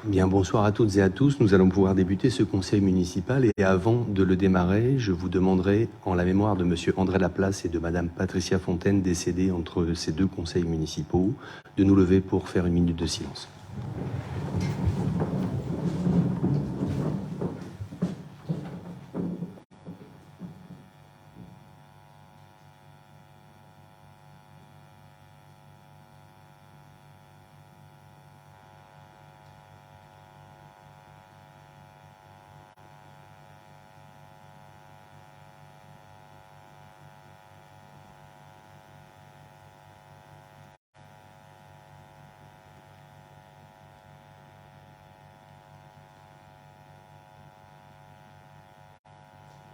Bien, bonsoir à toutes et à tous. Nous allons pouvoir débuter ce conseil municipal et avant de le démarrer, je vous demanderai, en la mémoire de monsieur André Laplace et de madame Patricia Fontaine, décédés entre ces deux conseils municipaux, de nous lever pour faire une minute de silence.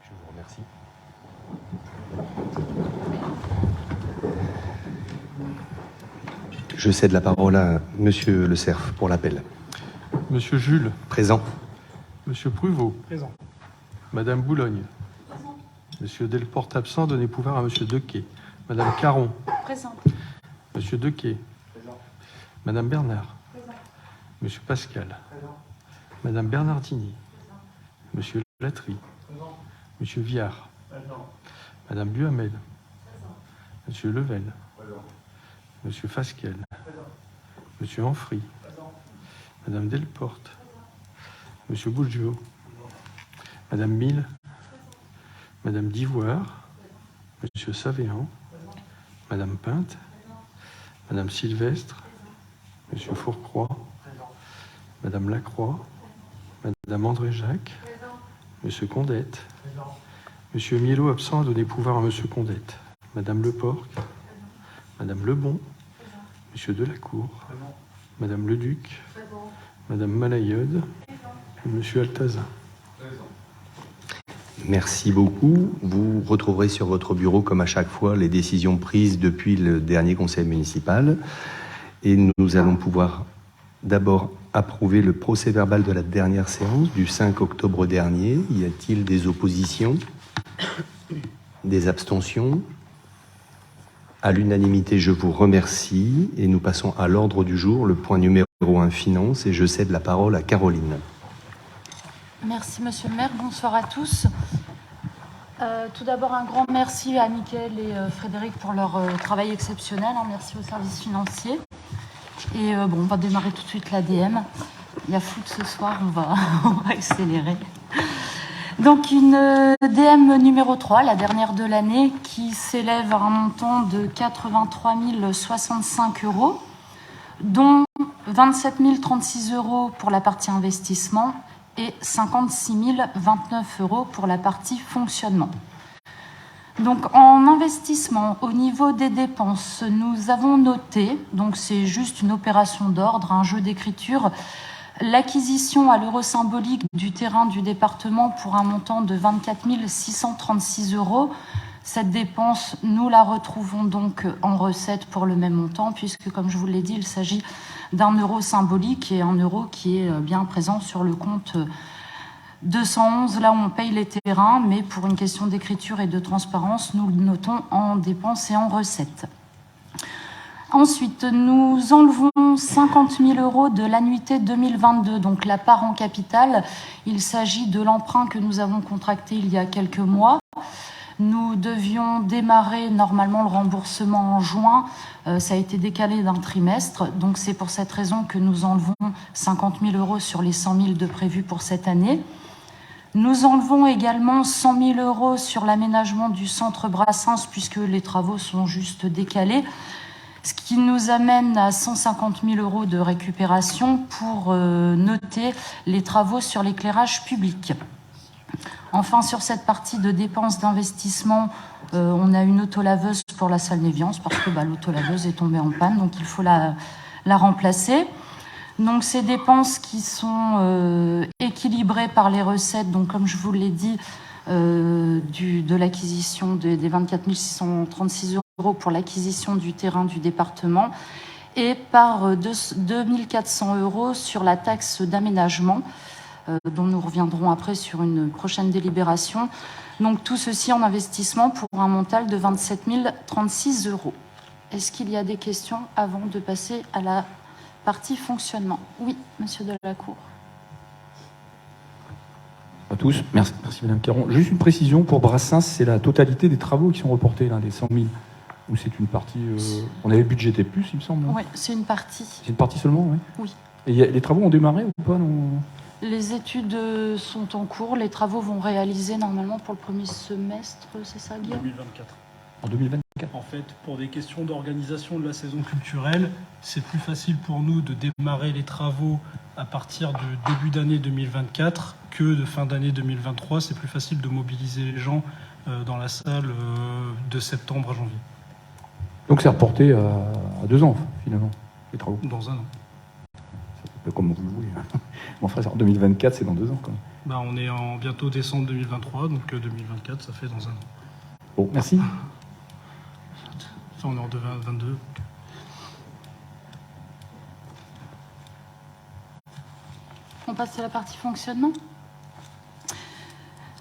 Je vous remercie. Je cède la parole à monsieur Le Cerf pour l'appel. Monsieur Jules. Présent. Monsieur Pruvot. Présent. Madame Boulogne. Présent. Monsieur Delporte absent, donnez pouvoir à monsieur Dequet. Madame Caron. Présent. Monsieur Dequet. Présent. Madame Bernard. Présent. Monsieur Pascal. Présent. Madame Bernardini. Présent. Monsieur Latry. Présent. Monsieur Viard. Présent. Madame Duhamel. Présent. Monsieur Level. Présent. Monsieur Fasquelle. Présent. Monsieur Ampry. Présent. Madame Delporte. Monsieur Bourgeot. Madame Mille. Madame Divoire. Monsieur Savéan. Madame Pinte. Madame Sylvestre. Monsieur Fourcroy. Madame Lacroix. Madame André-Jacques. Monsieur Condette. Présent. Monsieur Miellot absent, donner pouvoir à monsieur Condette. Madame Leporc. Madame Lebon. Monsieur Delacour. Présent. Madame Leduc. Présent. Madame Malayode. Et monsieur Altazin. Présent. Merci beaucoup. Vous retrouverez sur votre bureau, comme à chaque fois, les décisions prises depuis le dernier conseil municipal. Et nous allons pouvoir d'abord approuver le procès-verbal de la dernière séance du 5 octobre dernier. Y a-t-il des oppositions? Des abstentions? À l'unanimité, je vous remercie. Et nous passons à l'ordre du jour, le point numéro 1, finances. Et je cède la parole à Caroline. Merci, monsieur le maire. Bonsoir à tous. Tout d'abord, un grand merci à Mickaël et Frédéric pour leur travail exceptionnel. Merci aux services financiers. Et on va démarrer tout de suite l'ADM. Il y a foot ce soir, on va accélérer. Donc, une DM numéro 3, la dernière de l'année, qui s'élève à un montant de 83 065 €, dont 27 036 € pour la partie investissement et 56 029 € pour la partie fonctionnement. Donc en investissement, au niveau des dépenses, nous avons noté, donc c'est juste une opération d'ordre, un jeu d'écriture, l'acquisition à l'euro symbolique du terrain du département pour un montant de 24 636 €. Cette dépense, nous la retrouvons donc en recette pour le même montant, puisque comme je vous l'ai dit, il s'agit d'un euro symbolique et un euro qui est bien présent sur le compte 211, là où on paye les terrains, mais pour une question d'écriture et de transparence, nous le notons en dépenses et en recettes. Ensuite, nous enlevons 50 000 € de l'annuité 2022, donc la part en capital. Il s'agit de l'emprunt que nous avons contracté il y a quelques mois. Nous devions démarrer normalement le remboursement en juin. Ça a été décalé d'un trimestre. Donc c'est pour cette raison que nous enlevons 50 000 € sur les 100 000 de prévus pour cette année. Nous enlevons également 100 000 € sur l'aménagement du centre Brassens puisque les travaux sont juste décalés. Ce qui nous amène à 150 000 € de récupération pour noter les travaux sur l'éclairage public. Enfin, sur cette partie de dépenses d'investissement, on a une autolaveuse pour la salle Néviance parce que l'autolaveuse est tombée en panne, donc il faut la remplacer. Donc ces dépenses qui sont équilibrées par les recettes, donc comme je vous l'ai dit, de l'acquisition des 24 636 € pour l'acquisition du terrain du département et par 2 400 € sur la taxe d'aménagement, dont nous reviendrons après sur une prochaine délibération. Donc tout ceci en investissement pour un montant de 27 036 €. Est-ce qu'il y a des questions avant de passer à la partie fonctionnement. Oui, monsieur Delacour. À tous. Merci, Madame Caron. Juste une précision pour Brassens, c'est la totalité des travaux qui sont reportés, là, des 100 000. Ou c'est une partie... on avait budgété plus, il me semble. Oui, c'est une partie. C'est une partie seulement, oui. Oui. Et les travaux ont démarré ou pas, non? Les études sont en cours. Les travaux vont réaliser normalement pour le premier semestre, c'est ça, Guillaume? 2024. En 2024. En fait, pour des questions d'organisation de la saison culturelle, c'est plus facile pour nous de démarrer les travaux à partir du début d'année 2024 que de fin d'année 2023. C'est plus facile de mobiliser les gens dans la salle de septembre à janvier. Donc c'est reporté à 2 ans, finalement, les travaux. Dans un an. Comme vous le voulez. Mon frère, en 2024, c'est dans 2 ans, quand même. Bah, on est en bientôt décembre 2023, donc 2024, ça fait dans un an. Bon, merci. Enfin, on est en 2022. On passe à la partie fonctionnement.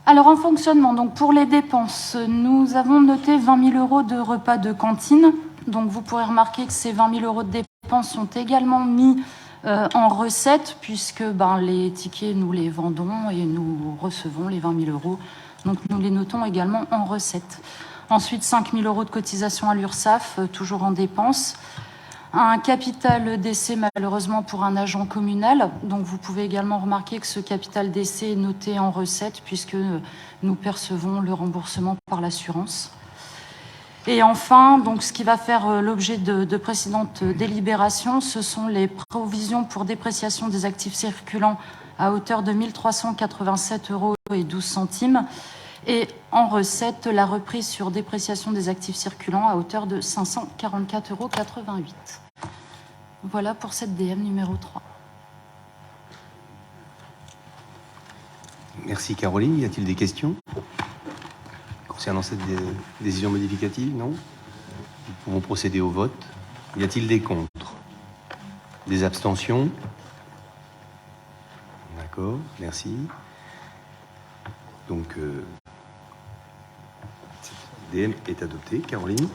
Alors en fonctionnement, donc pour les dépenses, nous avons noté 20 000 € de repas de cantine. Donc vous pourrez remarquer que ces 20 000 € de dépenses sont également mis en recettes, puisque les tickets, nous les vendons et nous recevons les 20 000 €. Donc nous les notons également en recettes. Ensuite, 5 000 € de cotisation à l'URSSAF, toujours en dépenses. Un capital d'essai, malheureusement, pour un agent communal. Donc vous pouvez également remarquer que ce capital d'essai est noté en recettes, puisque nous percevons le remboursement par l'assurance. Et enfin, donc, ce qui va faire l'objet de précédentes délibérations, ce sont les provisions pour dépréciation des actifs circulants à hauteur de 1 387,12 € et en recette, la reprise sur dépréciation des actifs circulants à hauteur de 544,88 €. Voilà pour cette DM numéro 3. Merci Caroline. Y a-t-il des questions concernant cette décision modificative? Non? Nous pouvons procéder au vote. Y a-t-il des contre? Des abstentions? D'accord, merci. Donc, DM est adopté. Caroline?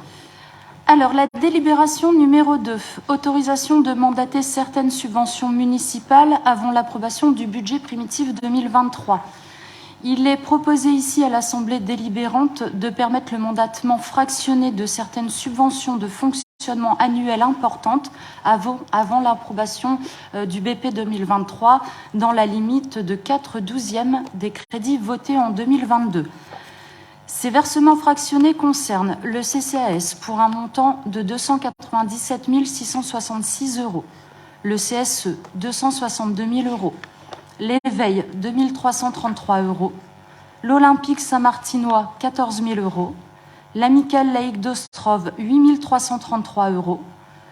Alors, la délibération numéro 2, autorisation de mandater certaines subventions municipales avant l'approbation du budget primitif 2023. Il est proposé ici à l'Assemblée délibérante de permettre le mandatement fractionné de certaines subventions de fonctionnement annuelles importantes avant l'approbation du BP 2023 dans la limite de 4/12 des crédits votés en 2022. Ces versements fractionnés concernent le CCAS pour un montant de 297 666 €, le CSE 262 000 €, l'éveil 2 333 €, l'Olympique Saint-Martinois 14 000 €, l'Amicale laïque d'Ostrov 8 333 €,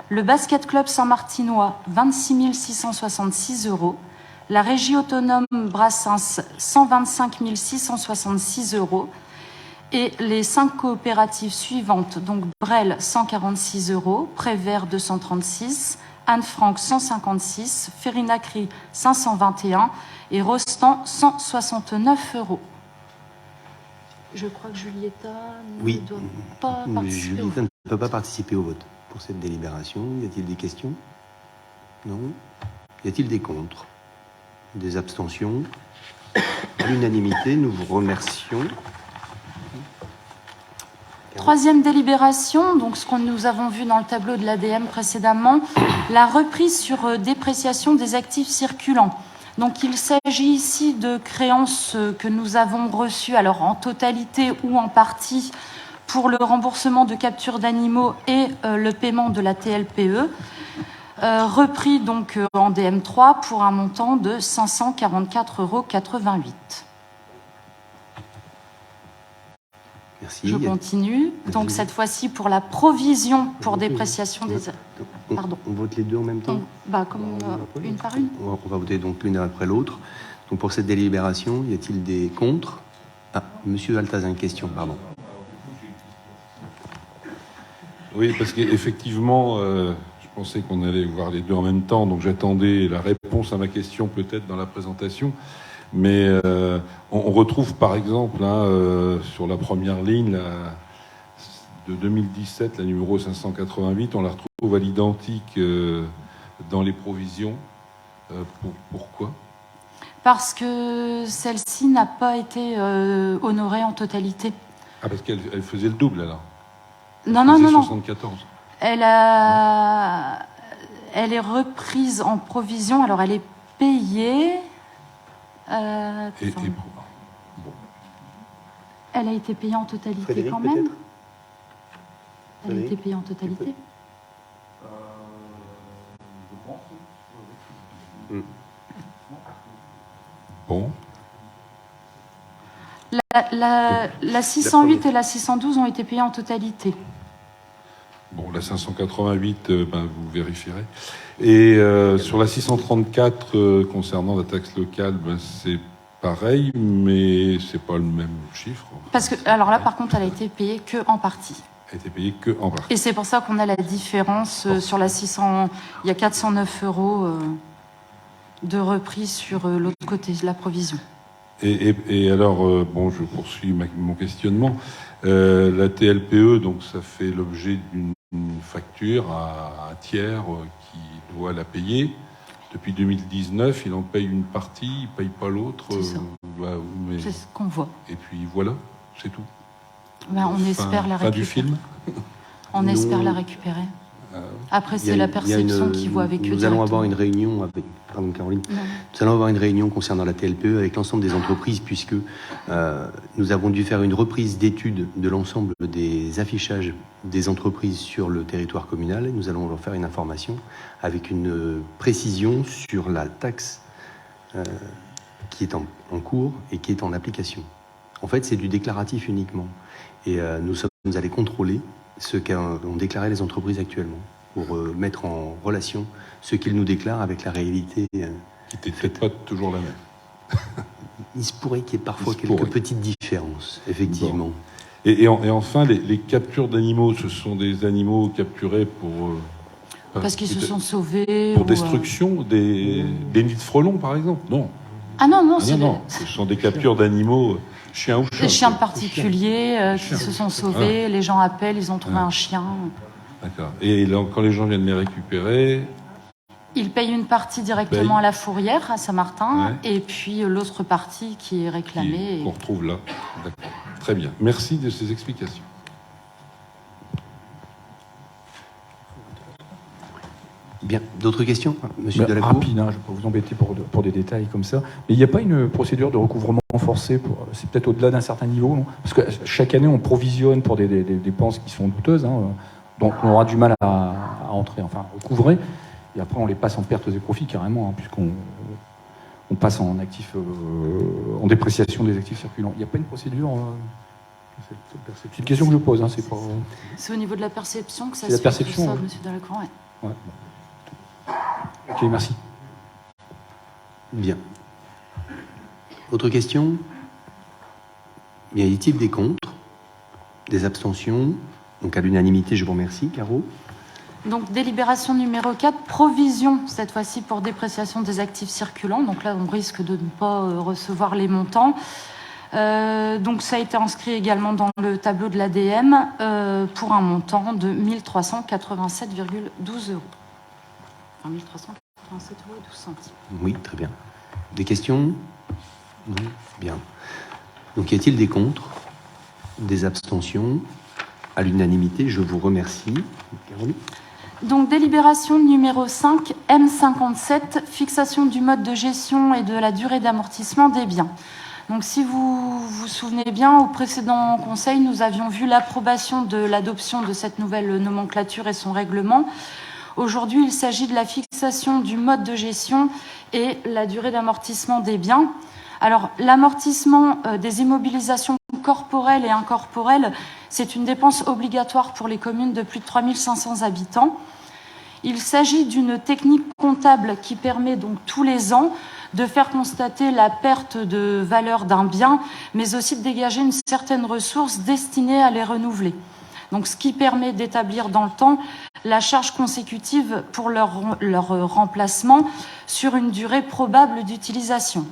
le Basket Club Saint-Martinois 26 666 €, la Régie autonome Brassens 125 666 € et les 5 coopératives suivantes, donc Brel 146 €, Prévert 236, Anne-Franck 156, Ferrinacri 521 et Rostand 169 €. Je crois que Julietta ne doit pas participer. Julietta ne peut pas participer au vote pour cette délibération. Y a-t-il des questions? Non. Y a-t-il des contre? Des abstentions? À l'unanimité, nous vous remercions. Troisième délibération, donc ce que nous avons vu dans le tableau de l'ADM précédemment, la reprise sur dépréciation des actifs circulants. Donc il s'agit ici de créances que nous avons reçues, alors en totalité ou en partie, pour le remboursement de capture d'animaux et le paiement de la TLPE, repris donc en DM3 pour un montant de 544,88 €. Merci. Je continue. Donc cette fois-ci pour la provision pour dépréciation des... Pardon. On vote les deux en même temps? Une par une. On va voter donc l'une après l'autre. Donc pour cette délibération, y a-t-il des contre? Monsieur Altazin, une question, pardon. Oui, parce qu'effectivement, je pensais qu'on allait voir les deux en même temps, donc j'attendais la réponse à ma question peut-être dans la présentation. Mais on retrouve par exemple sur la première ligne de 2017, la numéro 588, on la retrouve à l'identique dans les provisions. Pourquoi ? Parce que celle-ci n'a pas été honorée en totalité. Ah, parce qu'elle faisait le double, alors. Non. 74. Elle est reprise en provision. Alors, elle est payée. Elle a été payée en totalité. Frédéric, quand même. peut-être Elle a été payée en totalité. Bon. La 608 et la 612 ont été payées en totalité. Bon, la 588, vous vérifierez. Et sur la 634, concernant la taxe locale, c'est pareil, mais c'est pas le même chiffre. Parce que, alors là, par contre, elle a été payée que en partie. Elle a été payée que en partie. Et c'est pour ça qu'on a la différence sur la 600. Il y a 409 € de reprise sur l'autre côté de la provision. Et alors, je poursuis mon questionnement. La TLPE, donc ça fait l'objet d'une facture à un tiers qui doit la payer. Depuis 2019, il en paye une partie, il ne paye pas l'autre. C'est ça. C'est ce qu'on voit. Et puis voilà, c'est tout. On espère la récupérer. Fin du film. On espère la récupérer. Après, c'est la perception qui voit avec eux. Nous allons avoir une réunion avec... Pardon, Caroline. Non. Nous allons avoir une réunion concernant la TLPE avec l'ensemble des entreprises, puisque nous avons dû faire une reprise d'étude de l'ensemble des affichages des entreprises sur le territoire communal. Et nous allons leur faire une information avec une précision sur la taxe qui est en cours et qui est en application. En fait, c'est du déclaratif uniquement. Et nous sommes allés contrôler ce qu'ont déclaré les entreprises actuellement, pour mettre en relation ce qu'ils nous déclarent avec la réalité. Qui n'était peut-être pas toujours la même. Il se pourrait qu'il y ait parfois quelques petites différences, effectivement. Bon. Et enfin, les captures d'animaux, ce sont des animaux capturés pour... Parce qu'ils se sont sauvés. Pour destruction des nids de frelons, par exemple ? Non. Ah non, non, ce sont des captures d'animaux, chiens ou chats. Des chiens particuliers qui se sont sauvés, les gens appellent, ils ont trouvé un chien. D'accord. Et quand les gens viennent les récupérer... Ils payent une partie directement à la fourrière, à Saint-Martin, et puis l'autre partie qui est réclamée. Qu'on retrouve là. D'accord. Très bien. Merci de ces explications. Bien. D'autres questions, Monsieur Delacour ? Rapide, je ne vais pas vous embêter pour des détails comme ça. Mais il n'y a pas une procédure de recouvrement forcé c'est peut-être au-delà d'un certain niveau, non ? Parce que chaque année, on provisionne pour des dépenses qui sont douteuses, donc on aura du mal à recouvrer. Et après, on les passe en pertes et profits carrément, puisqu'on passe en actifs, en dépréciation des actifs circulants. Il n'y a pas une procédure c'est une question que je pose. C'est au niveau de la perception que ça se fait. C'est la perception, ça, Monsieur Delacour. Ouais. Ok, merci. Bien. Autre question ? Bien, y a-t-il des contre ? Des abstentions ? Donc à l'unanimité, je vous remercie, Caro. Donc délibération numéro 4, provision, cette fois-ci pour dépréciation des actifs circulants. Donc là, on risque de ne pas recevoir les montants. Donc ça a été inscrit également dans le tableau de l'ADM pour un montant de 1 387,12 €. Enfin, 1 387,12 €. Oui, très bien. Des questions ? Non ? Bien. Donc y a-t-il des contre ? Des abstentions ? À l'unanimité, je vous remercie. Caroline ? Donc, délibération numéro 5, M57, fixation du mode de gestion et de la durée d'amortissement des biens. Donc, si vous vous souvenez bien, au précédent conseil, nous avions vu l'approbation de l'adoption de cette nouvelle nomenclature et son règlement. Aujourd'hui, il s'agit de la fixation du mode de gestion et la durée d'amortissement des biens. Alors, l'amortissement des immobilisations corporelles et incorporelles, c'est une dépense obligatoire pour les communes de plus de 3 500 habitants. Il s'agit d'une technique comptable qui permet donc tous les ans de faire constater la perte de valeur d'un bien, mais aussi de dégager une certaine ressource destinée à les renouveler. Donc, ce qui permet d'établir dans le temps la charge consécutive pour leur remplacement sur une durée probable d'utilisation.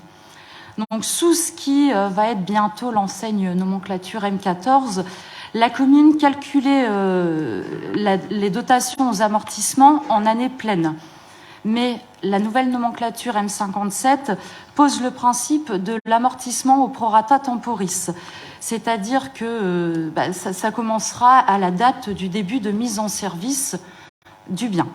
Donc, sous ce qui va être bientôt l'enseigne nomenclature M14, la commune calculait les dotations aux amortissements en année pleine. Mais la nouvelle nomenclature M57 pose le principe de l'amortissement au prorata temporis, c'est-à-dire que ça commencera à la date du début de mise en service du bien.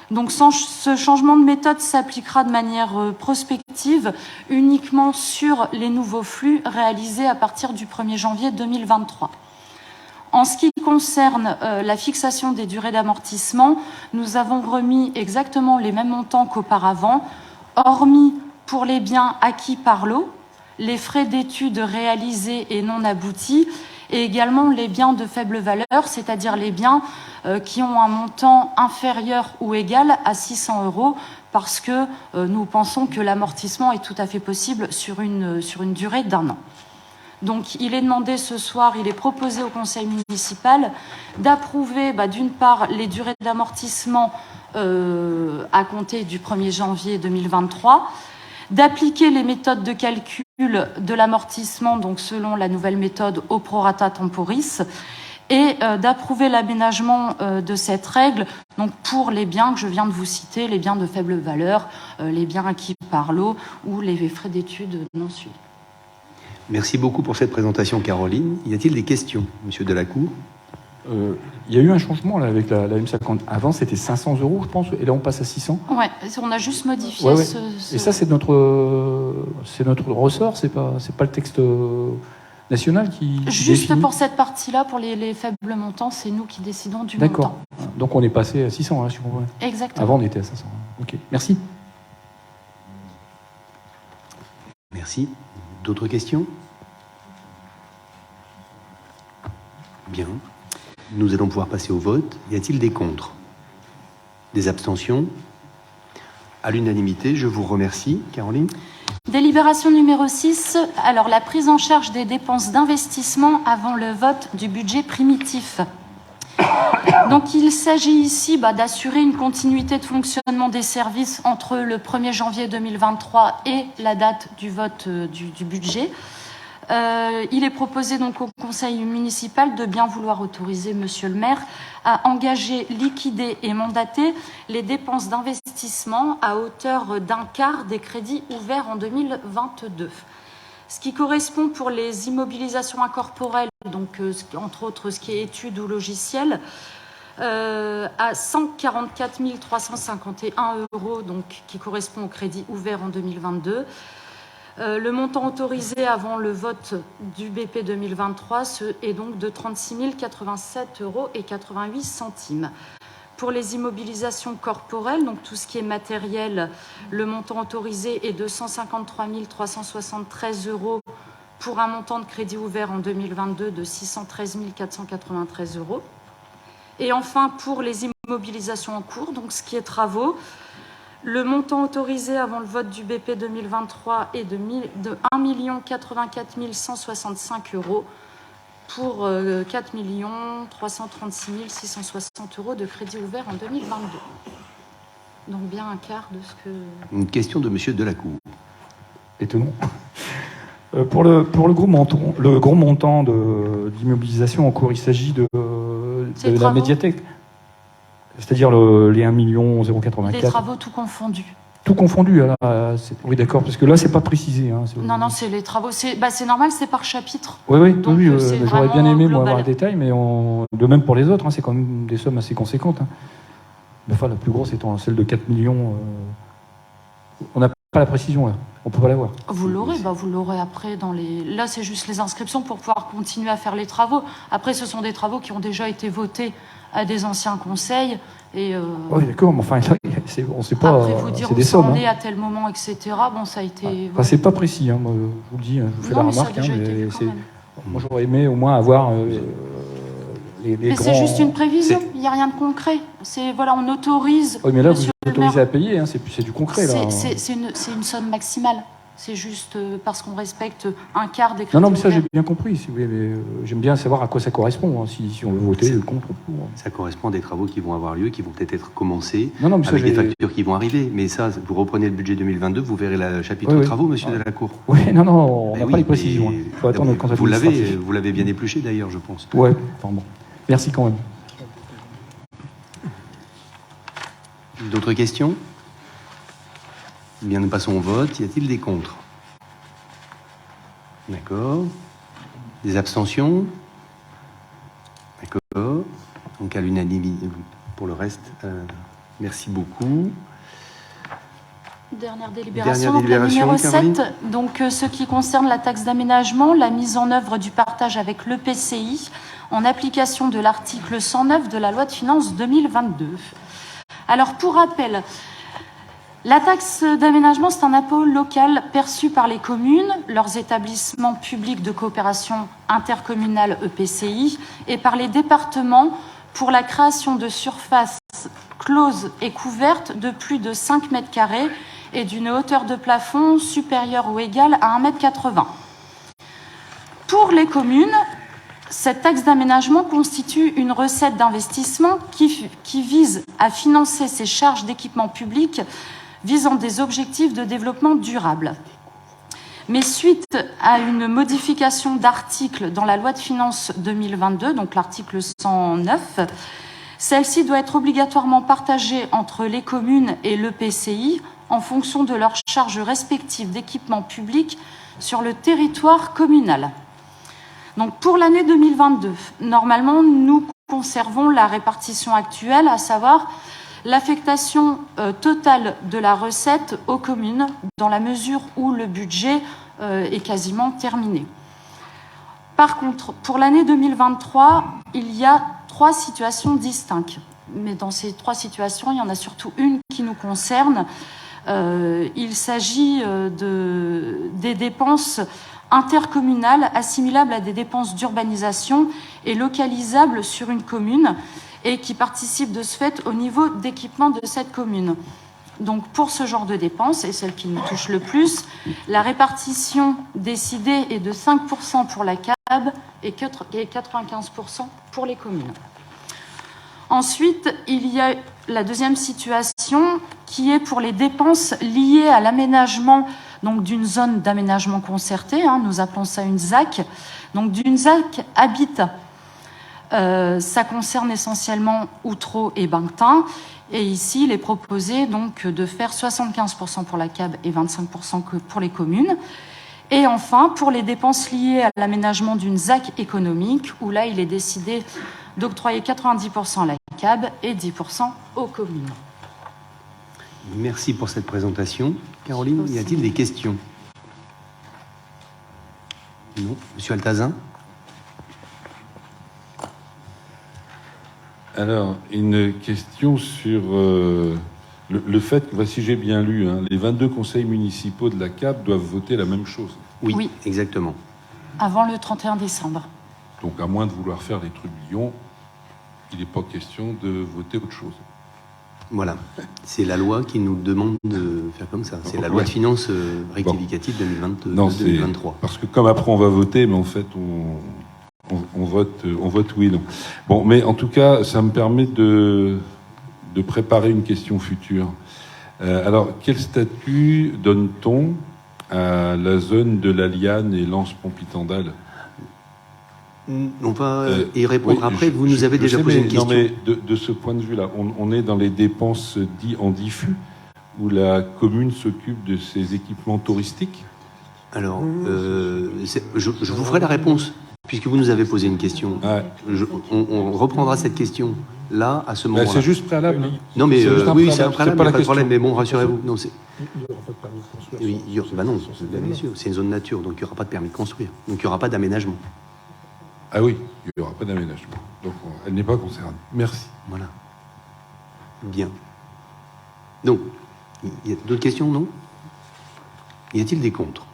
Donc ce changement de méthode s'appliquera de manière prospective uniquement sur les nouveaux flux réalisés à partir du 1er janvier 2023. En ce qui concerne la fixation des durées d'amortissement, nous avons remis exactement les mêmes montants qu'auparavant, hormis pour les biens acquis par lot, les frais d'études réalisés et non aboutis, et également les biens de faible valeur, c'est-à-dire les biens qui ont un montant inférieur ou égal à 600 €, parce que nous pensons que l'amortissement est tout à fait possible sur une durée d'1 an. Donc il est demandé ce soir, il est proposé au conseil municipal d'approuver d'une part les durées d'amortissement à compter du 1er janvier 2023, d'appliquer les méthodes de calcul de l'amortissement, donc selon la nouvelle méthode au prorata temporis, et d'approuver l'aménagement de cette règle donc pour les biens que je viens de vous citer, les biens de faible valeur, les biens acquis par lot ou les frais d'études non suivis. Merci beaucoup pour cette présentation, Caroline. Y a-t-il des questions, Monsieur Delacour? Il y a eu un changement là, avec la M50. Avant, c'était 500 €, je pense, et là, on passe à 600. Oui, on a juste modifié ouais. ce... Et ça, c'est notre ressort, c'est pas le texte national qui Juste définit. pour cette partie-là, pour les faibles montants, c'est nous qui décidons du D'accord. montant. Donc, on est passé à 600, si je comprends bien. Exactement. Avant, on était à 500. Ok, merci. Merci. D'autres questions? Bien. Nous allons pouvoir passer au vote. Y a-t-il des contre? Des abstentions? À l'unanimité, je vous remercie. Caroline? Délibération numéro 6. Alors, la prise en charge des dépenses d'investissement avant le vote du budget primitif. Donc, il s'agit ici d'assurer une continuité de fonctionnement des services entre le 1er janvier 2023 et la date du vote du budget. Il est proposé donc au conseil municipal de bien vouloir autoriser monsieur le maire à engager, liquider et mandater les dépenses d'investissement à hauteur d'un quart des crédits ouverts en 2022. Ce qui correspond pour les immobilisations incorporelles, donc entre autres ce qui est études ou logiciels, à 144 351 €, donc qui correspond au crédit ouvert en 2022. Le montant autorisé avant le vote du BP 2023 est donc de 36 087,88 €. Pour les immobilisations corporelles, donc tout ce qui est matériel, le montant autorisé est de 153 373 € pour un montant de crédit ouvert en 2022 de 613 493 €. Et enfin, pour les immobilisations en cours, donc ce qui est travaux, le montant autorisé avant le vote du BP 2023 est de 1 084 165 € pour 4 336 660 € de crédit ouvert en 2022. Donc bien un quart de ce que... Une question de monsieur Delacour. Étonnant. Pour le gros montant d'immobilisation en cours, il s'agit de la médiathèque. C'est-à-dire les 1 084 000. Les travaux tout confondus. Tout confondu, alors, oui d'accord, parce que là c'est pas précisé. Hein, non, c'est les travaux, c'est normal, c'est par chapitre. Oui, donc, j'aurais bien aimé global. avoir le détail, mais de même pour les autres, c'est quand même des sommes assez conséquentes. Hein. Enfin, la plus grosse étant celle de 4 millions. On n'a pas la précision là, on peut pas l'avoir. Vous l'aurez après dans les... Là, c'est juste les inscriptions pour pouvoir continuer à faire les travaux. Après, ce sont des travaux qui ont déjà été votés à des anciens conseils. Et oui, d'accord, mais enfin, on ne sait pas. Après, vous dire c'est où des ça sommes. en est à tel moment, etc. Bon, ça a été... Enfin, c'est pas précis, hein, moi, je vous le dis, je vous fais la remarque. Moi, j'aurais aimé au moins avoir les mais grands... c'est juste une prévision, il n'y a rien de concret. Voilà, on autorise... Oui, mais là, vous autorisez à payer, hein, c'est du concret. C'est une somme maximale. C'est juste parce qu'on respecte un quart des crédits. Non, mais ça, j'ai bien compris. Si vous voulez, mais j'aime bien savoir à quoi ça correspond, hein, si on veut voter contre ou pour. Ça correspond à des travaux qui vont avoir lieu, qui vont peut-être être commencés, mais ça, avec des factures qui vont arriver. Mais ça, vous reprenez le budget 2022, vous verrez le chapitre travaux, monsieur Delacour. Oui, non, on n'a pas les précisions. Il faut attendre le conseil administratif. Vous l'avez bien épluché, d'ailleurs, je pense. Oui, enfin bon. Merci quand même. D'autres questions? Bien, nous passons au vote. Y a-t-il des contre? D'accord. Des abstentions? D'accord. Donc à l'unanimité pour le reste. Merci beaucoup. Dernière délibération, donc la délibération, numéro Caroline. 7, donc ce qui concerne la taxe d'aménagement, la mise en œuvre du partage avec l'EPCI en application de l'article 109 de la loi de finances 2022. Alors pour rappel, la taxe d'aménagement, c'est un impôt local perçu par les communes, leurs établissements publics de coopération intercommunale EPCI et par les départements pour la création de surfaces closes et couvertes de plus de 5 mètres carrés et d'une hauteur de plafond supérieure ou égale à 1,80 m. Pour les communes, cette taxe d'aménagement constitue une recette d'investissement qui vise à financer ces charges d'équipement public visant des objectifs de développement durable. Mais suite à une modification d'article dans la loi de finances 2022, donc l'article 109, celle-ci doit être obligatoirement partagée entre les communes et l'EPCI en fonction de leurs charges respectives d'équipement public sur le territoire communal. Donc pour l'année 2022, normalement, nous conservons la répartition actuelle, à savoir l'affectation totale de la recette aux communes dans la mesure où le budget est quasiment terminé. Par contre, pour l'année 2023, il y a 3 situations distinctes. Mais dans ces 3 situations, il y en a surtout une qui nous concerne. Il s'agit des dépenses intercommunales assimilables à des dépenses d'urbanisation et localisables sur une commune et qui participent de ce fait au niveau d'équipement de cette commune. Donc pour ce genre de dépenses, et celle qui nous touche le plus, la répartition décidée est de 5% pour la CAB et 95% pour les communes. Ensuite, il y a la deuxième situation qui est pour les dépenses liées à l'aménagement donc d'une zone d'aménagement concerté, nous appelons ça une ZAC, donc d'une ZAC habitat. Ça concerne essentiellement Outreau et Banctin. Et ici, il est proposé donc de faire 75% pour la CAB et 25% pour les communes. Et enfin, pour les dépenses liées à l'aménagement d'une ZAC économique, où là, il est décidé d'octroyer 90% à la CAB et 10% aux communes. Merci pour cette présentation. Caroline, y a-t-il des questions? Non. Monsieur Altazin? Alors, une question sur le fait que, si j'ai bien lu, les 22 conseils municipaux de la CAB doivent voter la même chose. Oui, exactement. Avant le 31 décembre. Donc, à moins de vouloir faire des trublions, il n'est pas question de voter autre chose. Voilà. C'est la loi qui nous demande de faire comme ça. C'est la loi de finances rectificative 2023. Parce que comme après on va voter, mais en fait on vote oui, non. Bon, mais en tout cas, ça me permet de préparer une question future. Alors, quel statut donne-t-on à la zone de la Liane et Lens-Pompitendal? On va y répondre après. Vous nous avez déjà posé une question. Non, mais de ce point de vue-là, on est dans les dépenses dites en diffus, où la commune s'occupe de ses équipements touristiques? Alors, je vous ferai la réponse. Puisque vous nous avez posé une question, on reprendra cette question là, à ce moment-là. C'est juste préalable. Non, mais oui, c'est un préalable, pas pas de problème, mais bon, rassurez-vous. Il n'y aura pas de permis de construire. Bah non, bien sûr, c'est une zone nature, donc il n'y aura pas de permis de construire. Donc il n'y aura pas d'aménagement. Ah oui, il n'y aura pas d'aménagement. Donc elle n'est pas concernée. Merci. Voilà. Bien. Donc, il y a d'autres questions, non? Y a-t-il des contre?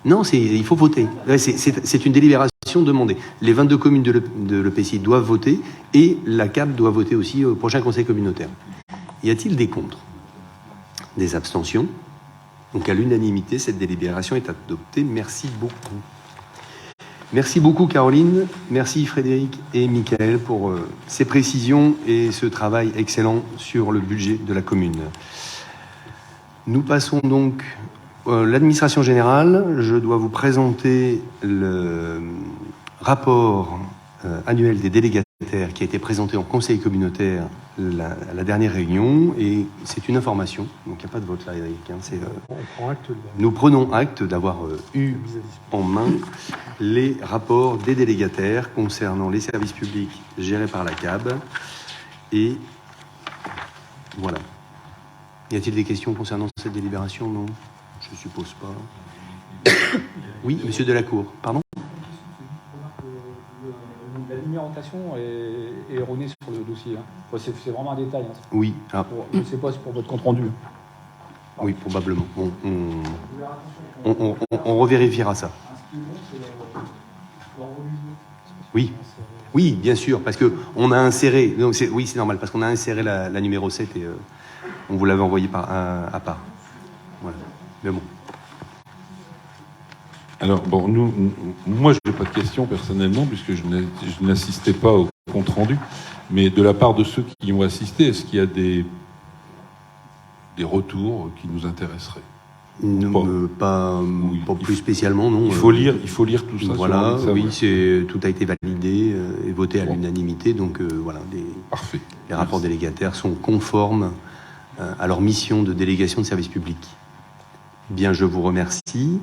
Non, il faut voter. C'est une délibération demandée. Les 22 communes de l'EPCI doivent voter et la CAB doit voter aussi au prochain conseil communautaire. Y a-t-il des contre? Des abstentions? Donc à l'unanimité, cette délibération est adoptée. Merci beaucoup. Merci beaucoup Caroline, merci Frédéric et Michael pour ces précisions et ce travail excellent sur le budget de la commune. Nous passons donc l'administration générale. Je dois vous présenter le rapport annuel des délégataires. délégataire qui a été présenté en conseil communautaire à la dernière réunion, et c'est une information, donc il n'y a pas de vote là, Eric. Hein, On prend acte de nous prenons acte d'avoir eu la mise à disposition. en main les rapports des délégataires concernant les services publics gérés par la CAB, et voilà. Y a-t-il des questions concernant cette délibération? Non, je suppose pas. Oui, monsieur Delacour, pardon? La numérotation est erronée sur le dossier. Hein. C'est vraiment un détail. Hein. Oui, ah, Je ne sais pas si pour votre compte rendu. oui, probablement. On revérifiera ça. Oui, oui, bien sûr, parce que on a inséré. Donc oui, c'est normal, parce qu'on a inséré la numéro 7 et on vous l'avait envoyé à part. Voilà. Mais bon. Alors, bon, moi, je n'ai pas de questions personnellement, puisque je n'assistais pas au compte rendu. Mais de la part de ceux qui y ont assisté, est-ce qu'il y a des retours qui nous intéresseraient? Pas plus spécialement, non. Il faut lire tout ça. Voilà, oui, tout a été validé et voté à l'unanimité. Donc voilà, Parfait. Les rapports délégataires sont conformes à leur mission de délégation de service public. Bien, je vous remercie.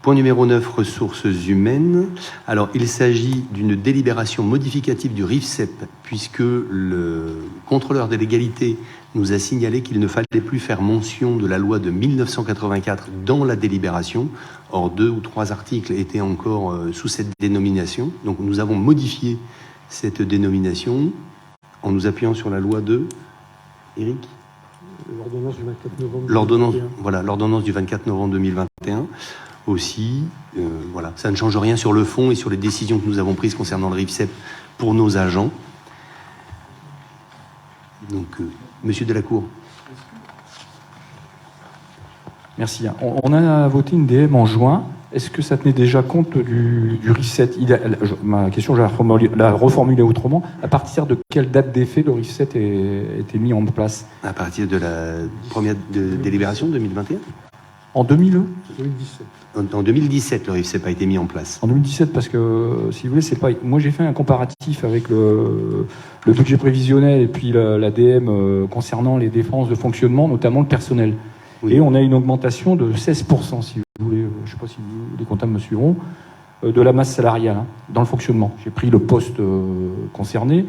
Point numéro 9, ressources humaines. Alors, il s'agit d'une délibération modificative du RIFSEP, puisque le contrôleur de l'égalité nous a signalé qu'il ne fallait plus faire mention de la loi de 1984 dans la délibération. Or, 2 ou 3 articles étaient encore sous cette dénomination. Donc, nous avons modifié cette dénomination en nous appuyant sur la loi de... Éric ? L'ordonnance du 24 novembre 2021. Voilà, l'ordonnance du 24 novembre 2021. Aussi, voilà, ça ne change rien sur le fond et sur les décisions que nous avons prises concernant le RIFSEP pour nos agents. Donc, monsieur Delacour. Merci. On a voté une DM en juin. Est-ce que ça tenait déjà compte du RIFSEP? Ma question, je vais la reformuler autrement. À partir de quelle date d'effet le RIFSEP était mis en place? À partir de la première délibération 2021 ? En 2000 2017. En 2017, le RIFSEP a été mis en place. En 2017, parce que, si vous voulez, c'est pas... Moi, j'ai fait un comparatif avec le budget prévisionnel et puis la DM concernant les dépenses de fonctionnement, notamment le personnel. Oui. Et on a une augmentation de 16%, si vous voulez, je ne sais pas si les comptables me suivront, de la masse salariale dans le fonctionnement. J'ai pris le poste concerné,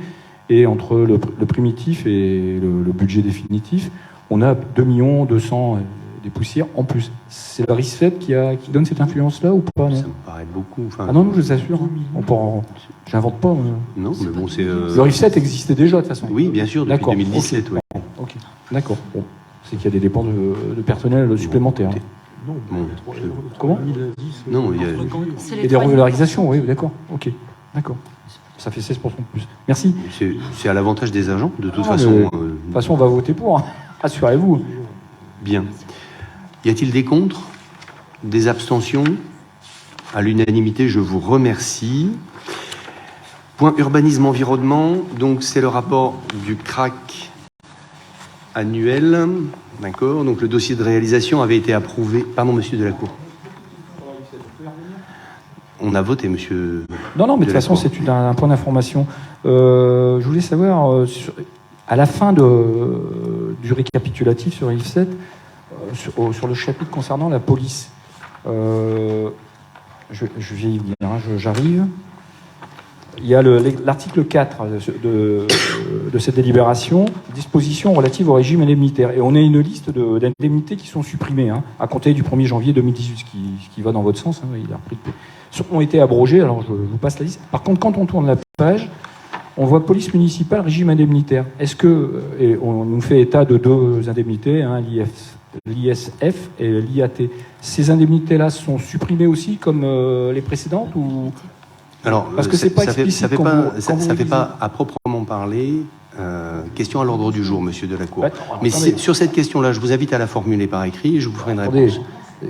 et entre le primitif et le budget définitif, on a 2 200 000 des poussières en plus. C'est le RIFSEP qui donne cette influence-là ou pas? Non, ça me paraît beaucoup. Enfin, ah non, je vous assure. J'invente pas. Non, mais bon, c'est... Le RIFSEP existait déjà, de toute façon. Oui, bien sûr, depuis 2017. Okay. Oui. Ok, d'accord. Bon. C'est qu'il y a des dépenses de personnel supplémentaires. Non, comment? Non, il y a... Et des revalorisations, oui, d'accord. Ok, d'accord. Ça fait 16% de plus. Merci. C'est à l'avantage des agents, de toute façon. De toute façon, on va voter pour. Hein. Rassurez-vous. Bien. Y a-t-il des contre? Des abstentions? À l'unanimité, je vous remercie. Point urbanisme-environnement. Donc, c'est le rapport du CRAC annuel. D'accord. Donc, le dossier de réalisation avait été approuvé. Pardon, monsieur Delacour. On a voté, monsieur. Non, mais de toute façon, c'est un point d'information. Je voulais savoir, à la fin du récapitulatif sur RIFSEP, sur le chapitre concernant la police, je vais y venir, j'arrive. Il y a l'article 4 de cette délibération, dispositions relatives au régime indemnitaire. Et on a une liste d'indemnités qui sont supprimées, à compter du 1er janvier 2018, ce qui va dans votre sens. Il a repris ont été abrogées, alors je vous passe la liste. Par contre, quand on tourne la page, on voit police municipale, régime indemnitaire. Est-ce que, et on nous fait état de 2 indemnités, l'ISF et l'IAT. Ces indemnités-là sont supprimées aussi comme les précédentes ou... Alors, parce que c'est pas explicite. Ça fait pas à proprement parler question à l'ordre du jour, monsieur Delacour. Mais sur cette question-là, je vous invite à la formuler par écrit et je vous ferai une réponse.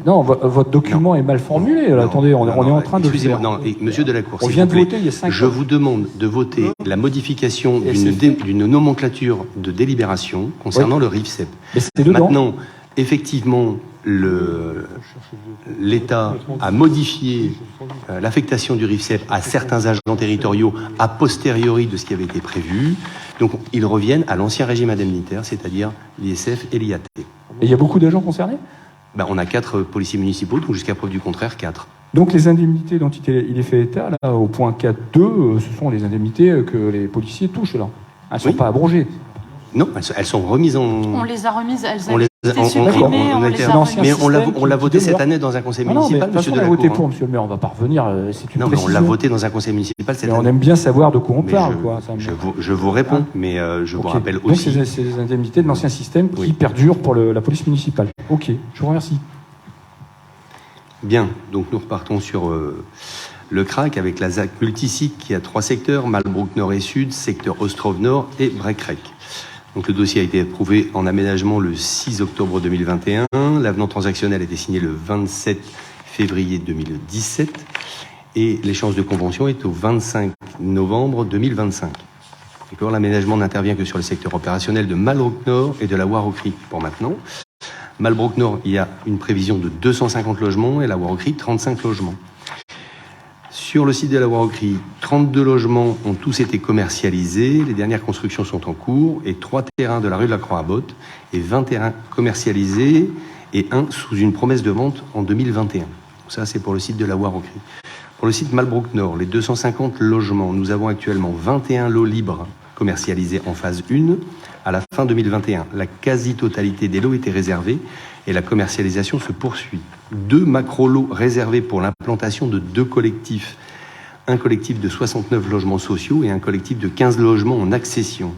Non, votre document est mal formulé. Non, attendez, on est en train de... Excusez-moi, non, monsieur Delacour, on vient de voter il y a 5 ans. Je vous demande de voter la modification d'une nomenclature de délibération concernant le RIFSEP. Mais c'était dedans. Maintenant, effectivement, l'État a modifié l'affectation du RIFSEP à certains agents territoriaux a posteriori de ce qui avait été prévu. Donc, ils reviennent à l'ancien régime indemnitaire, c'est-à-dire l'ISF et l'IAT. Et il y a beaucoup d'agents concernés? On a 4 policiers municipaux, donc jusqu'à preuve du contraire, 4. Donc les indemnités dont il est fait état, là, au point 4.2, ce sont les indemnités que les policiers touchent, là. Elles ne sont pas abrogées. Non, elles sont remises en... On les a remises, elles On avaient les été supprimées, on les a remises. Mais on l'a voté cette année dans un conseil municipal, monsieur Delacour. On l'a voté pour, monsieur le maire, on va pas revenir, c'est une Non, mais on précision. l'a voté dans un conseil municipal cette année. On aime bien savoir de quoi on parle, quoi. Je vous réponds, mais je vous rappelle Donc aussi... c'est les indemnités de l'ancien système qui perdurent pour la police municipale. Ok, je vous remercie. Bien, donc nous repartons sur le CRAC avec la ZAC multisite qui a 3 secteurs, Malbrook Nord et Sud, secteur Ostrov Nord et Breckrec. Donc le dossier a été approuvé en aménagement le 6 octobre 2021. L'avenant transactionnel a été signé le 27 février 2017 et l'échéance de convention est au 25 novembre 2025. L'aménagement n'intervient que sur le secteur opérationnel de Malbrook Nord et de la Waroquerie pour maintenant. Malbrook Nord, il y a une prévision de 250 logements et la Waroquerie, 35 logements. Sur le site de la Waroquerie, 32 logements ont tous été commercialisés. Les dernières constructions sont en cours et 3 terrains de la rue de la Croix-à-Botte et 20 terrains commercialisés et 1 sous une promesse de vente en 2021. Ça, c'est pour le site de la Waroquerie. Pour le site Malbrook Nord, les 250 logements, nous avons actuellement 21 lots libres commercialisés en phase 1 à la fin 2021. La quasi-totalité des lots était réservée et la commercialisation se poursuit. 2 macro-lots réservés pour l'implantation de 2 collectifs. Un collectif de 69 logements sociaux et un collectif de 15 logements en accession.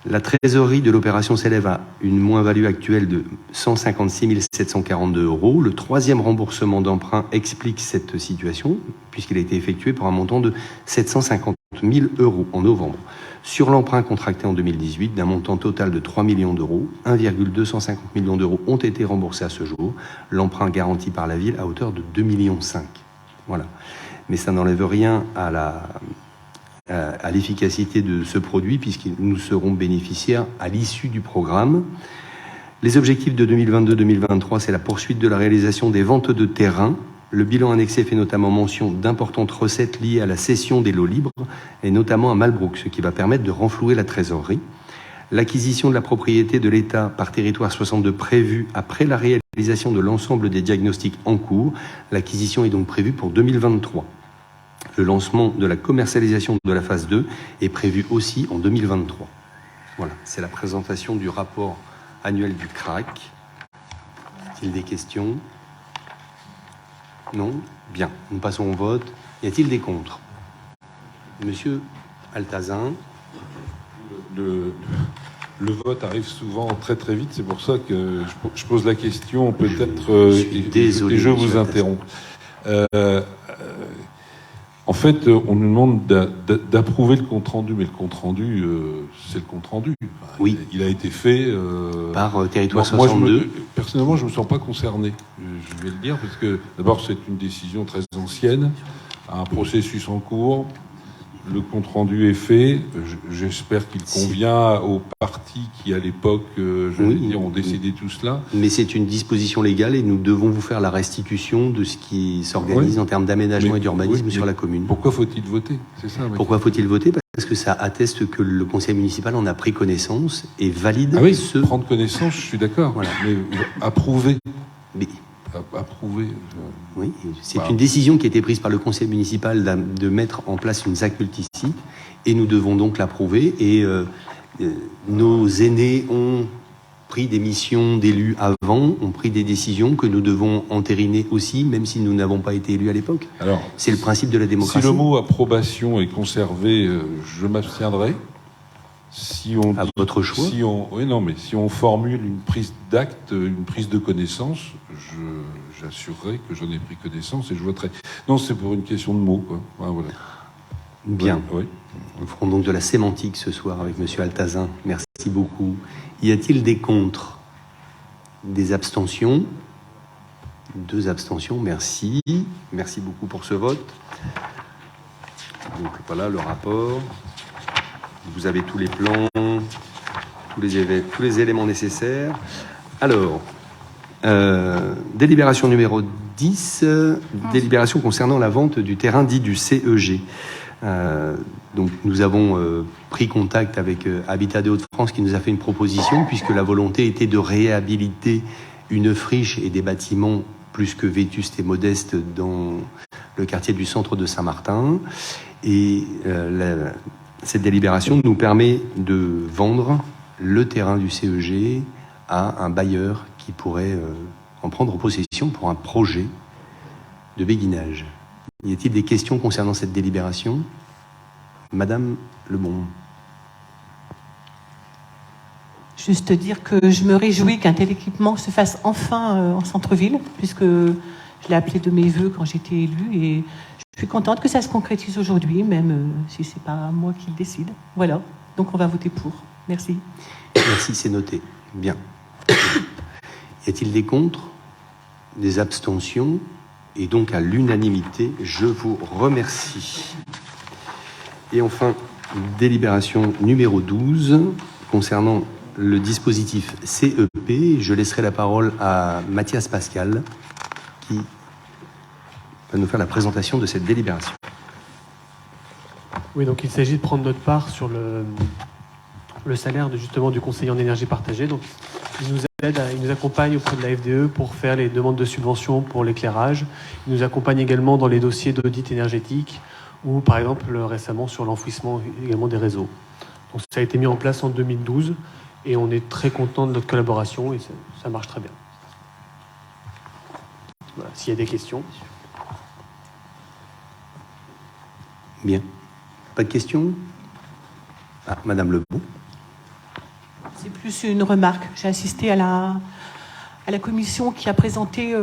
La trésorerie de l'opération s'élève à une moins-value actuelle de 156 742 €. Le 3e remboursement d'emprunt explique cette situation, puisqu'il a été effectué pour un montant de 750 000 € en novembre. Sur l'emprunt contracté en 2018, d'un montant total de 3 millions d'euros, 1,250 millions d'euros ont été remboursés à ce jour. L'emprunt garanti par la ville à hauteur de 2,5 millions. Voilà. Mais ça n'enlève rien à l'efficacité de ce produit, puisque nous serons bénéficiaires à l'issue du programme. Les objectifs de 2022-2023, c'est la poursuite de la réalisation des ventes de terrain. Le bilan annexé fait notamment mention d'importantes recettes liées à la cession des lots libres, et notamment à Malbrook, ce qui va permettre de renflouer la trésorerie. L'acquisition de la propriété de l'État par territoire 62 prévue après la réalisation de l'ensemble des diagnostics en cours. L'acquisition est donc prévue pour 2023. Le lancement de la commercialisation de la phase 2 est prévu aussi en 2023. Voilà, c'est la présentation du rapport annuel du CRAC. Y a-t-il des questions ? Non ? Bien, nous passons au vote. Y a-t-il des contre ? Monsieur Altazin. Le vote arrive souvent très très vite, c'est pour ça que je pose la question, peut-être... Je suis désolé. Et je vous interromps. En fait, on nous demande d'approuver le compte-rendu, mais le compte-rendu, c'est le compte-rendu. Oui. Il a été fait... par territoire moi, 62. Personnellement, je ne me sens pas concerné, je vais le dire, parce que d'abord, c'est une décision très ancienne, un processus en cours. Le compte-rendu est fait. J'espère qu'il convient aux partis qui, à l'époque, ont décidé tout cela. Mais c'est une disposition légale et nous devons vous faire la restitution de ce qui s'organise en termes d'aménagement et d'urbanisme sur la commune. Pourquoi faut-il voter ? C'est ça. Pourquoi faut-il voter ? Parce que ça atteste que le conseil municipal en a pris connaissance et valide ce... Prendre connaissance, je suis d'accord. Voilà. Mais approuver. Mais... Approuver. Oui, c'est une décision qui a été prise par le conseil municipal de mettre en place une ZAC multisite et nous devons donc l'approuver. Et nos aînés ont pris des missions d'élus avant, ont pris des décisions que nous devons entériner aussi, même si nous n'avons pas été élus à l'époque. Alors, c'est le principe de la démocratie. Si le mot approbation est conservé, je m'abstiendrai. Si on à votre choix. Si on formule une prise d'acte, une prise de connaissance, j'assurerai que j'en ai pris connaissance et je voterai. Non, c'est pour une question de mots, quoi. Voilà. Bien. Oui. Nous ferons donc de la sémantique ce soir avec Monsieur Altazin. Merci beaucoup. Y a-t-il des contre ? Des abstentions ? 2 abstentions, merci. Merci beaucoup pour ce vote. Donc voilà le rapport. Vous avez tous les plans, tous les éléments nécessaires. Alors, Délibération numéro 10, délibération concernant la vente du terrain dit du CEG. Donc nous avons pris contact avec Habitat des Hauts-de-France qui nous a fait une proposition, puisque la volonté était de réhabiliter une friche et des bâtiments plus que vétustes et modestes dans le quartier du centre de Saint-Martin. Et cette délibération nous permet de vendre le terrain du CEG à un bailleur qui pourrait en prendre possession pour un projet de béguinage. Y a-t-il des questions concernant cette délibération ? Madame Lebon. Juste dire que je me réjouis qu'un tel équipement se fasse enfin en centre-ville, puisque je l'ai appelé de mes voeux quand j'étais élue, et je suis contente que ça se concrétise aujourd'hui, même si c'est pas moi qui le décide. Voilà, donc on va voter pour. Merci. Merci, c'est noté. Bien. Y a-t-il des contre ? Des abstentions ? Et donc à l'unanimité, je vous remercie. Et enfin, délibération numéro 12, concernant le dispositif CEP. Je laisserai la parole à Mathias Pascal, qui va nous faire la présentation de cette délibération. Oui, donc il s'agit de prendre notre part sur le salaire justement du conseiller en énergie partagée. Donc il nous aide, il nous accompagne auprès de la FDE pour faire les demandes de subventions pour l'éclairage. Il nous accompagne également dans les dossiers d'audit énergétique ou par exemple récemment sur l'enfouissement également des réseaux. Donc ça a été mis en place en 2012 et on est très content de notre collaboration et ça marche très bien. Voilà, s'il y a des questions. Bien. Pas de questions ? Ah, Madame Lebon. C'est plus une remarque. J'ai assisté à la commission qui a présenté,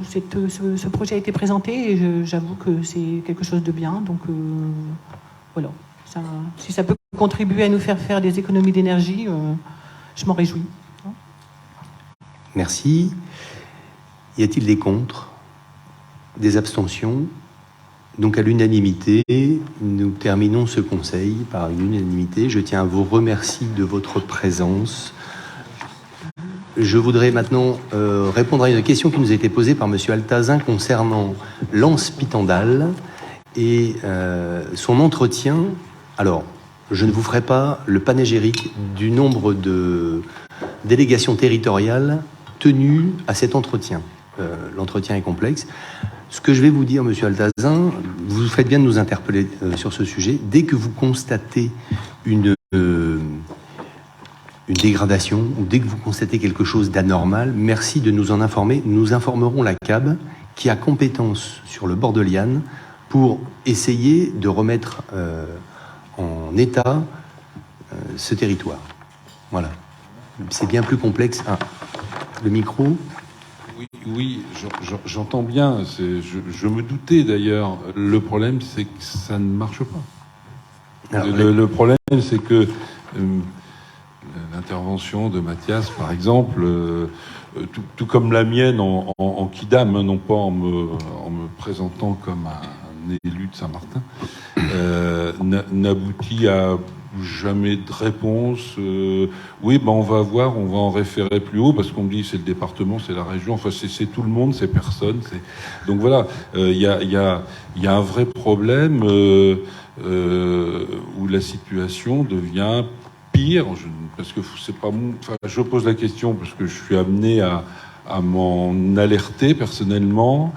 ce projet a été présenté, et j'avoue que c'est quelque chose de bien. Donc voilà, si ça peut contribuer à nous faire des économies d'énergie, je m'en réjouis. Merci. Y a-t-il des contre ? Des abstentions ? Donc à l'unanimité, nous terminons ce conseil par une unanimité. Je tiens à vous remercier de votre présence. Je voudrais maintenant répondre à une question qui nous a été posée par Monsieur Altazin concernant l'anse Pitendal et son entretien. Alors, je ne vous ferai pas le panégyrique du nombre de délégations territoriales tenues à cet entretien. L'entretien est complexe. Ce que je vais vous dire, Monsieur Altazin, vous faites bien de nous interpeller sur ce sujet. Dès que vous constatez une dégradation ou dès que vous constatez quelque chose d'anormal, merci de nous en informer. Nous informerons la CAB qui a compétence sur le bord de Liane pour essayer de remettre en état ce territoire. Voilà. C'est bien plus complexe. Ah, le micro. Oui, j'entends bien. Je me doutais d'ailleurs. Le problème, c'est que ça ne marche pas. Alors, le problème, c'est que l'intervention de Mathias, par exemple, tout comme la mienne en Quidam, non pas en me présentant comme un élu de Saint-Martin, n'aboutit à jamais de réponse. Oui, on va voir, on va en référer plus haut, parce qu'on me dit c'est le département, c'est la région, enfin c'est tout le monde, c'est personne. Donc voilà, il y a un vrai problème où la situation devient pire, parce que c'est pas je pose la question parce que je suis amené à m'en alerter personnellement,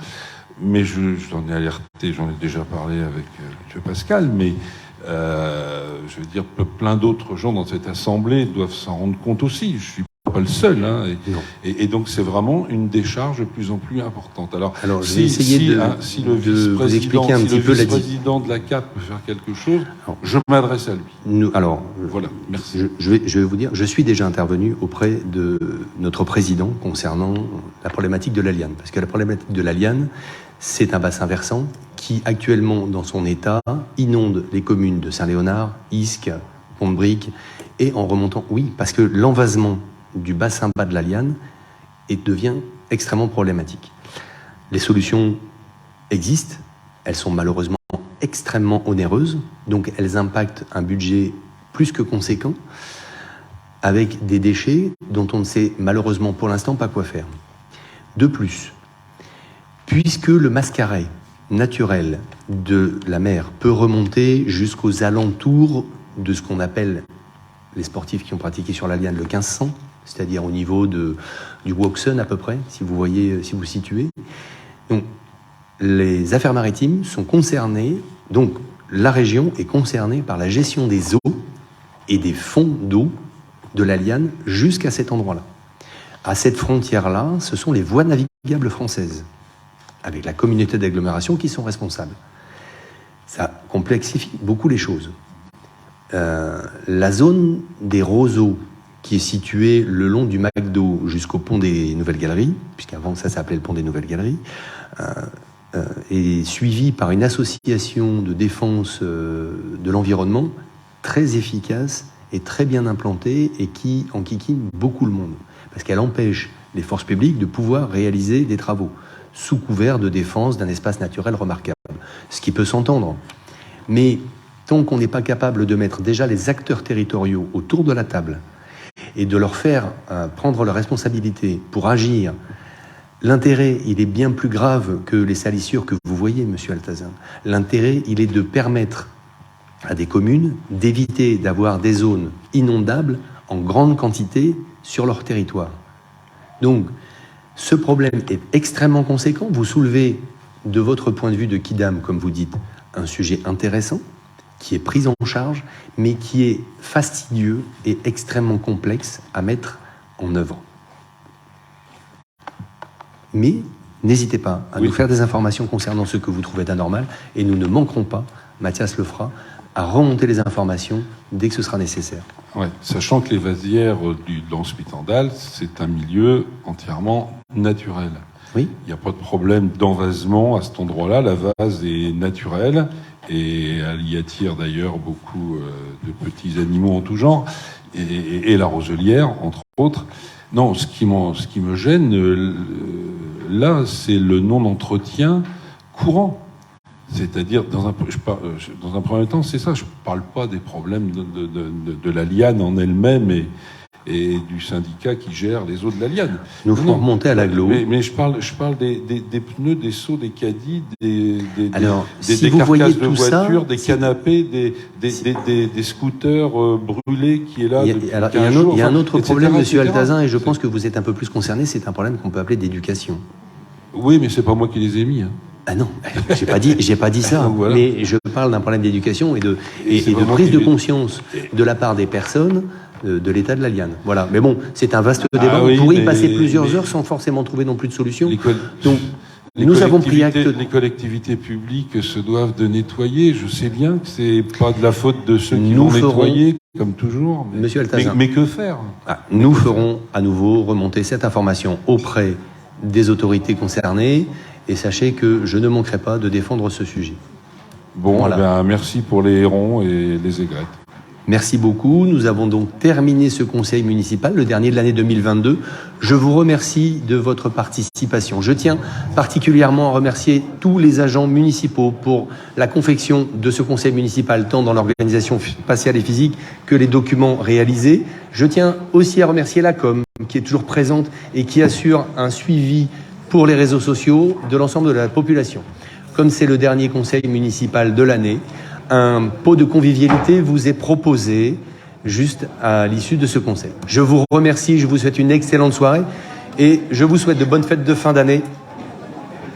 mais j'en ai alerté, j'en ai déjà parlé avec M. Pascal, mais je veux dire, plein d'autres gens dans cette assemblée doivent s'en rendre compte aussi. Je suis pas le seul, hein, et donc c'est vraiment une décharge de plus en plus importante. Alors je vais essayer si le vice-président de la CAP peut faire quelque chose, je m'adresse à lui. Voilà, merci. Je vais vous dire, je suis déjà intervenu auprès de notre président concernant la problématique de la Liane, parce que la problématique de la Liane, c'est un bassin versant qui, actuellement, dans son état, inonde les communes de Saint-Léonard, Isques, Pont-de-Brique, et en remontant, oui, parce que l'envasement du bassin bas de la Liane devient extrêmement problématique. Les solutions existent, elles sont malheureusement extrêmement onéreuses, donc elles impactent un budget plus que conséquent, avec des déchets dont on ne sait malheureusement pour l'instant pas quoi faire. De plus, puisque le mascaret naturel de la mer peut remonter jusqu'aux alentours de ce qu'on appelle, les sportifs qui ont pratiqué sur la Liane, le 1500, c'est-à-dire au niveau du Woxen à peu près, si vous voyez, si vous situez. Donc, les affaires maritimes sont concernées, donc la région est concernée par la gestion des eaux et des fonds d'eau de la Liane jusqu'à cet endroit-là. À cette frontière-là, ce sont les voies navigables françaises, avec la communauté d'agglomération qui sont responsables. Ça complexifie beaucoup les choses. La zone des roseaux, qui est située le long du McDo jusqu'au pont des Nouvelles Galeries, puisqu'avant ça s'appelait le pont des Nouvelles Galeries, est suivie par une association de défense de l'environnement très efficace et très bien implantée et qui enquiquine beaucoup le monde, parce qu'elle empêche les forces publiques de pouvoir réaliser des travaux sous couvert de défense d'un espace naturel remarquable, ce qui peut s'entendre. Mais tant qu'on n'est pas capable de mettre déjà les acteurs territoriaux autour de la table et de leur faire prendre leurs responsabilités pour agir, l'intérêt, il est bien plus grave que les salissures que vous voyez, monsieur Altazin. L'intérêt, il est de permettre à des communes d'éviter d'avoir des zones inondables en grande quantité sur leur territoire. Donc, ce problème est extrêmement conséquent. Vous soulevez, de votre point de vue de Kidam, comme vous dites, un sujet intéressant, qui est pris en charge, mais qui est fastidieux et extrêmement complexe à mettre en œuvre. Mais n'hésitez pas à nous faire des informations concernant ce que vous trouvez d'anormal, et nous ne manquerons pas, Mathias le fera, à remonter les informations dès que ce sera nécessaire. Ouais, sachant que les vasières du Lens-Pitendal, c'est un milieu entièrement naturel. Oui. Il n'y a pas de problème d'envasement à cet endroit-là. La vase est naturelle et elle y attire d'ailleurs beaucoup de petits animaux en tout genre, et la roselière, entre autres. Non, ce qui me gêne, là, c'est le non-entretien courant. C'est-à-dire, dans un premier temps, c'est ça. Je ne parle pas des problèmes de la Liane en elle-même et du syndicat qui gère les eaux de la Liane. Nous ferons remonter à l'agglo. Mais je parle des pneus, des seaux, des caddies, des carcasses de voitures, des canapés, des scooters brûlés qui est là depuis 15 jours. Il y a un autre problème, monsieur etc. Altazin, et je pense que vous êtes un peu plus concerné, c'est un problème qu'on peut appeler d'éducation. Oui, mais c'est pas moi qui les ai mis. Hein. Ah non, j'ai pas dit ça, voilà. Mais je parle d'un problème d'éducation et de prise de conscience de la part des personnes de l'état de la Liane. Voilà. Mais bon, c'est un vaste débat. Oui, on pourrait y passer plusieurs heures sans forcément trouver non plus de solution. Donc, les nous avons pris acte. Les collectivités publiques se doivent de nettoyer. Je sais bien que c'est pas de la faute de ceux qui vont nettoyer, comme toujours. Monsieur Altazin. Mais que faire ? Nous ferons à nouveau remonter cette information auprès des autorités concernées. Et sachez que je ne manquerai pas de défendre ce sujet. Bon, voilà. Merci pour les hérons et les aigrettes. Merci beaucoup. Nous avons donc terminé ce conseil municipal, le dernier de l'année 2022. Je vous remercie de votre participation. Je tiens particulièrement à remercier tous les agents municipaux pour la confection de ce conseil municipal, tant dans l'organisation spatiale et physique que les documents réalisés. Je tiens aussi à remercier la com, qui est toujours présente et qui assure un suivi pour les réseaux sociaux de l'ensemble de la population. Comme c'est le dernier conseil municipal de l'année, un pot de convivialité vous est proposé juste à l'issue de ce conseil. Je vous remercie, je vous souhaite une excellente soirée et je vous souhaite de bonnes fêtes de fin d'année